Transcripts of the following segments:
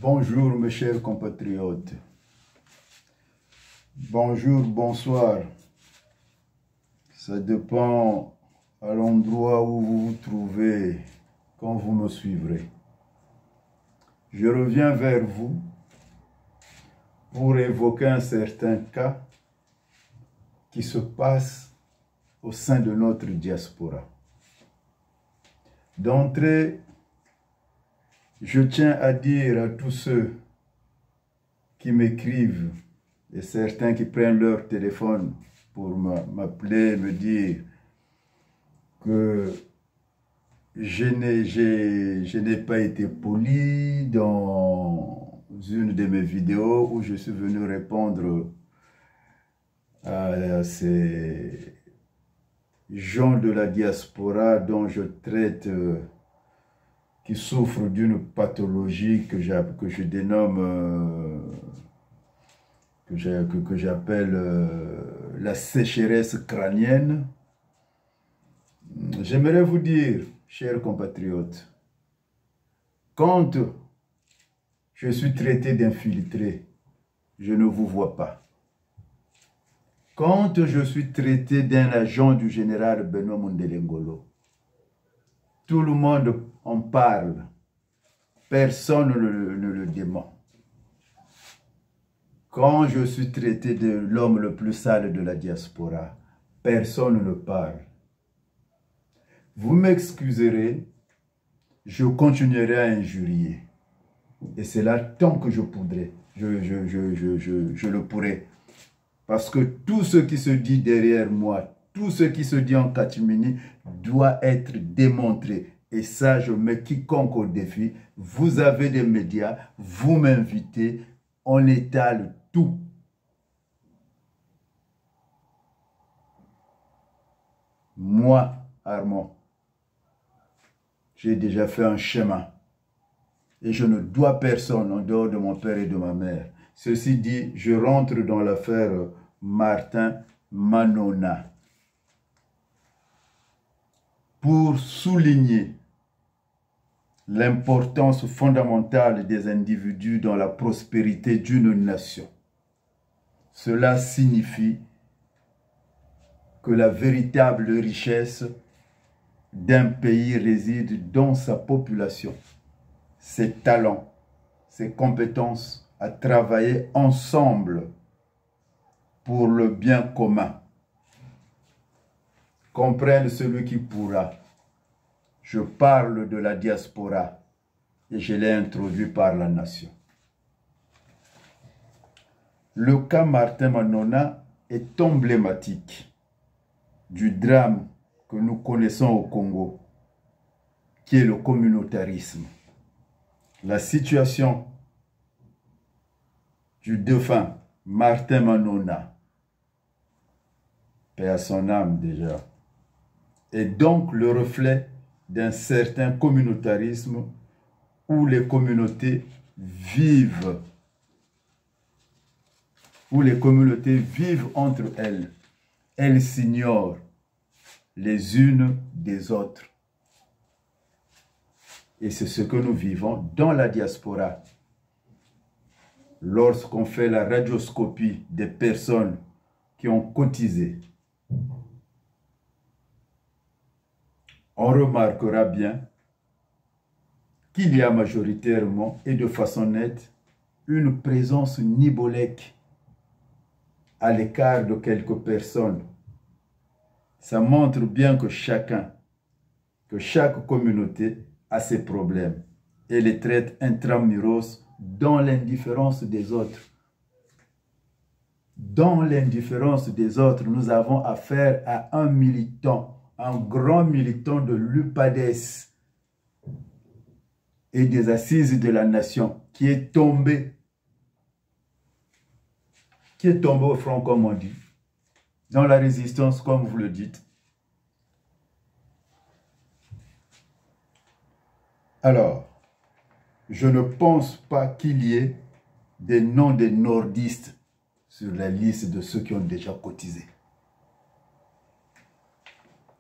Bonjour mes chers compatriotes. Bonjour, bonsoir. Ça dépend à l'endroit où vous vous trouvez quand vous me suivrez. Je reviens vers vous pour évoquer un certain cas qui se passe au sein de notre diaspora. D'entrée, je tiens à dire à tous ceux qui m'écrivent et certains qui prennent leur téléphone pour m'appeler, me dire que je n'ai pas été poli dans une de mes vidéos où je suis venu répondre à ces gens de la diaspora dont je traite, qui souffrent d'une pathologie que je dénomme, que j'appelle la sécheresse crânienne. J'aimerais vous dire, chers compatriotes, quand je suis traité d'infiltré, je ne vous vois pas. Quand je suis traité d'un agent du général Benoît Mundele Ngolo, tout le monde en parle, personne ne le dément. Quand je suis traité de l'homme le plus sale de la diaspora, personne ne parle. Vous m'excuserez, je continuerai à injurier. Et c'est là tant que je pourrai, je le pourrai. Parce que tout ce qui se dit derrière moi, tout ce qui se dit en catimini doit être démontré. Et ça, je mets quiconque au défi. Vous avez des médias, vous m'invitez, on étale tout. Moi, Armand, j'ai déjà fait un chemin. Et je ne dois personne en dehors de mon père et de ma mère. Ceci dit, je rentre dans l'affaire Martin Manona pour souligner l'importance fondamentale des individus dans la prospérité d'une nation. Cela signifie que la véritable richesse d'un pays réside dans sa population, ses talents, ses compétences à travailler ensemble pour le bien commun. Comprenne celui qui pourra. Je parle de la diaspora et je l'ai introduit par la nation. Le cas Martin Manona est emblématique du drame que nous connaissons au Congo, qui est le communautarisme. La situation du défunt Martin Manona, paix à son âme déjà, est donc le reflet d'un certain communautarisme où les communautés vivent, entre elles. Elles s'ignorent les unes des autres. Et c'est ce que nous vivons dans la diaspora. Lorsqu'on fait la radioscopie des personnes qui ont cotisé, on remarquera bien qu'il y a majoritairement et de façon nette une présence nibolèque à l'écart de quelques personnes. Ça montre bien que chaque communauté a ses problèmes et les traite intramuros dans l'indifférence des autres. Dans l'indifférence des autres, nous avons affaire à un militant, un grand militant de l'UPADES et des assises de la nation qui est tombé au front, comme on dit, dans la résistance, comme vous le dites. Alors, je ne pense pas qu'il y ait des noms des nordistes sur la liste de ceux qui ont déjà cotisé.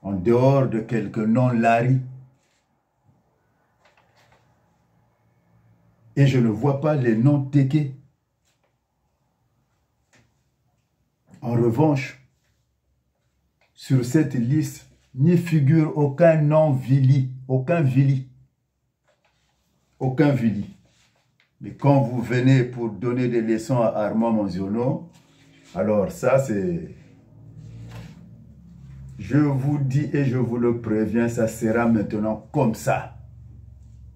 En dehors de quelques noms Larry Et je ne vois pas les noms Téké. En revanche, sur cette liste, n'y figure aucun nom Vili, aucun Vili. Aucun Vili. Mais quand vous venez pour donner des leçons à Armand Monziono, alors ça c'est... Je vous dis et je vous le préviens, ça sera maintenant comme ça.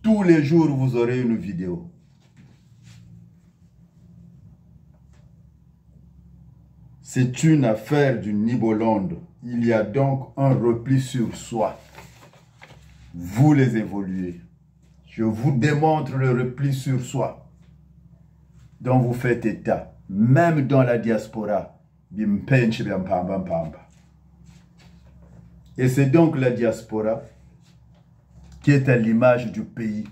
Tous les jours, vous aurez une vidéo. C'est une affaire du Nibolande. Il y a donc un repli sur soi. Vous les évoluez. Je vous démontre le repli sur soi dont vous faites état, même dans la diaspora. Et c'est donc la diaspora qui est à l'image du pays,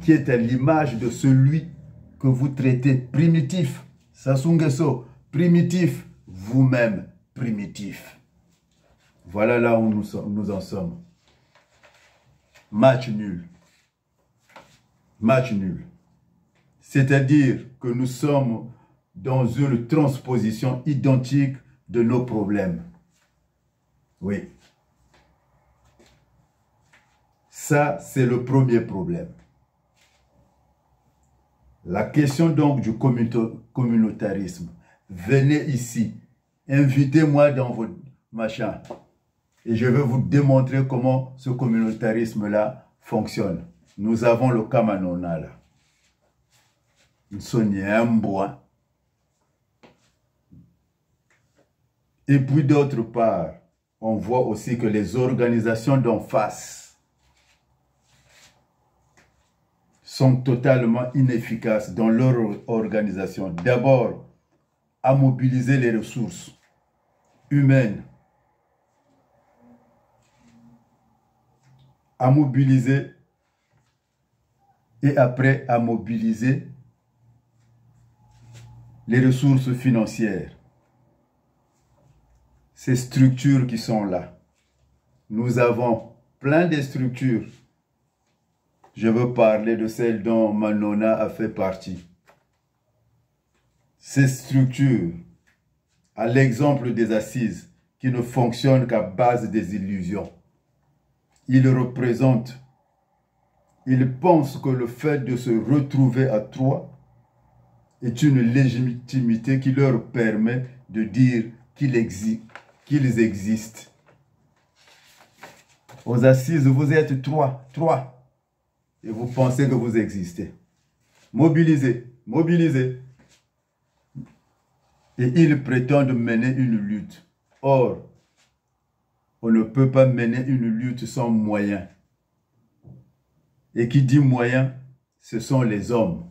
qui est à l'image de celui que vous traitez primitif. Sasungeso, primitif, vous-même primitif. Voilà là où nous en sommes. Match nul. Match nul. C'est-à-dire que nous sommes dans une transposition identique de nos problèmes. Oui. Ça, c'est le premier problème. La question donc du communautarisme. Venez ici, invitez-moi dans votre machin. Et je vais vous démontrer comment ce communautarisme-là fonctionne. Nous avons le Kamanona là. Nous sommes un bois. Et puis d'autre part, on voit aussi que les organisations d'en face sont totalement inefficaces dans leur organisation. D'abord, à mobiliser les ressources humaines, à mobiliser et après à mobiliser les ressources financières. Ces structures qui sont là. Nous avons plein de structures. Je veux parler de celles dont Manona a fait partie. Ces structures, à l'exemple des assises, qui ne fonctionnent qu'à base des illusions. Ils représentent, ils pensent que le fait de se retrouver à trois est une légitimité qui leur permet de dire qu'ils existent. Aux assises, vous êtes trois. Et vous pensez que vous existez. Mobilisez, mobilisez. Et ils prétendent mener une lutte. Or, on ne peut pas mener une lutte sans moyens. Et qui dit moyens, ce sont les hommes.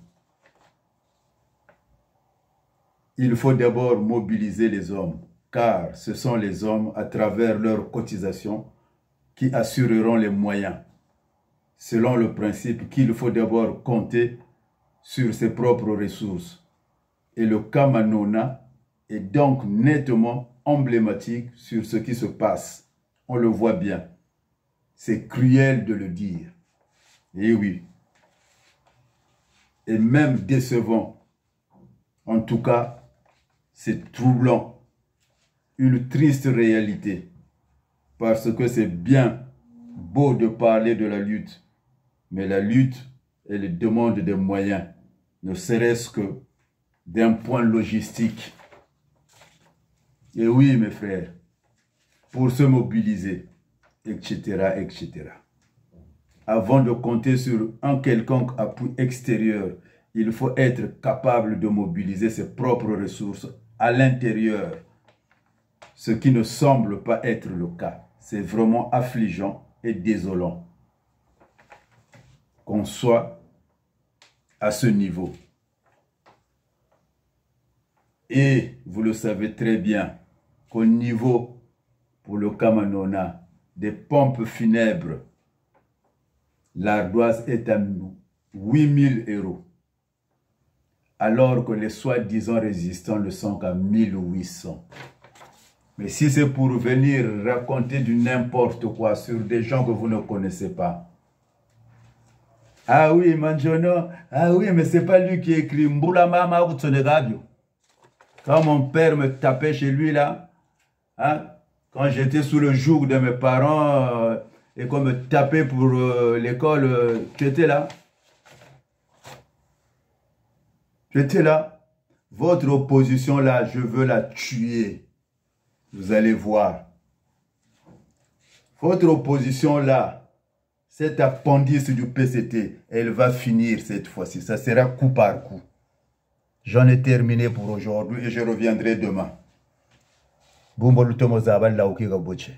Il faut d'abord mobiliser les hommes, car ce sont les hommes, à travers leurs cotisations, qui assureront les moyens, selon le principe qu'il faut d'abord compter sur ses propres ressources. Et le Kamanona est donc nettement emblématique sur ce qui se passe. On le voit bien. C'est cruel de le dire. Et oui. Et même décevant. En tout cas, c'est troublant. Une triste réalité. Parce que c'est bien beau de parler de la lutte. Mais la lutte, elle demande des moyens. Ne serait-ce que d'un point logistique. Et oui, mes frères, pour se mobiliser, etc., etc. Avant de compter sur un quelconque appui extérieur, il faut être capable de mobiliser ses propres ressources à l'intérieur, ce qui ne semble pas être le cas. C'est vraiment affligeant et désolant qu'on soit à ce niveau. Et vous le savez très bien qu'au niveau, pour le Kamanona, des pompes funèbres, l'ardoise est à 8 000 €, alors que les soi-disant résistants ne sont qu'à 1800. Mais si c'est pour venir raconter du n'importe quoi sur des gens que vous ne connaissez pas, Ah oui, Manjono. Ah oui, mais c'est pas lui qui écrit Mboula Mama Utsonerabio. Quand mon père me tapait chez lui là, hein, quand j'étais sous le joug de mes parents et qu'on me tapait pour l'école, tu étais là. Tu étais là. Votre opposition là, je veux la tuer. Vous allez voir. Votre opposition là, cette appendice du PCT, elle va finir cette fois-ci. Ça sera coup par coup. J'en ai terminé pour aujourd'hui et je reviendrai demain. Bumbo lutomo zabal lauki gaboche.